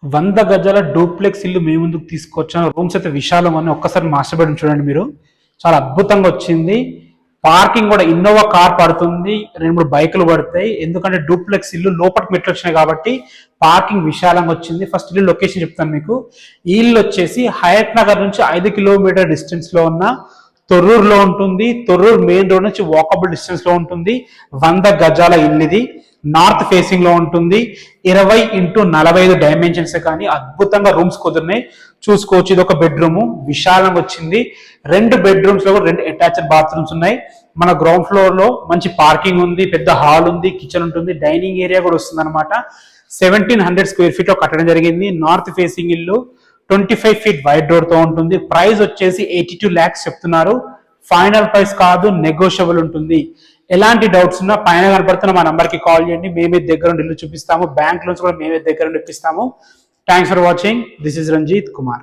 100 గజాల డూప్లెక్స్ ఇల్లు మీ ముందుకు తీసుకొచ్చాను. రూమ్స్ అయితే విశాలం అని ఒక్కసారి మాస్టర్ బెడ్రూమ్ చూడండి మీరు. చాలా అద్భుతంగా వచ్చింది. పార్కింగ్ కూడా ఇన్నోవా కార్ పడుతుంది, 2-3 బైకులు పడతాయి. ఎందుకంటే డూప్లెక్స్ ఇల్లు లోపలికి మెట్లు వచ్చినాయి కాబట్టి పార్కింగ్ విశాలంగా వచ్చింది. ఫస్ట్ ఇల్లు లొకేషన్ చెప్తాను మీకు. ఈ ఇల్లు వచ్చేసి హయత్ నగర్ నుంచి 5 కిలోమీటర్ డిస్టెన్స్ లో ఉన్న తొర్రూరులో ఉంటుంది. తొర్రూరు మెయిన్ రోడ్ నుంచి వాకబుల్ డిస్టెన్స్ లో ఉంటుంది. 100 గజాల ఇల్లు ఇది. నార్త్ ఫేసింగ్ లో ఉంటుంది. 20x45 డైమెన్షన్స్ కానీ అద్భుతంగా రూమ్స్ కుదిరినాయి, చూసుకోవచ్చు. ఇది ఒక బెడ్రూమ్ విశాలంగా వచ్చింది. 2 బెడ్రూమ్స్ లో 2 అటాచ్డ్ బాత్రూమ్స్ ఉన్నాయి. మన గ్రౌండ్ ఫ్లోర్ లో మంచి పార్కింగ్ ఉంది, పెద్ద హాల్ ఉంది, కిచెన్ ఉంటుంది, డైనింగ్ ఏరియా కూడా వస్తుంది అనమాట. 1700 స్క్వేర్ ఫీట్ లో కట్టడం జరిగింది. నార్త్ ఫేసింగ్ ఇల్లు, 25 ఫీట్ వైడ్ డోర్ తో ఉంటుంది. ప్రైస్ వచ్చేసి 82 lakhs చెప్తున్నారు. ఫైనల్ ప్రైస్ కాదు, నెగోషియబుల్ ఉంటుంది. ఎలాంటి డౌట్స్ ఉన్నా పైన కనపడుతున్న మా నంబర్ కి కాల్ చేయండి. మేమే దగ్గర నుండి ఇల్లు చూపిస్తాము. బ్యాంక్ లోన్స్ కూడా మేమే దగ్గర నుండి ఇప్పిస్తాము. Thanks for watching. This is Ranjit Kumar.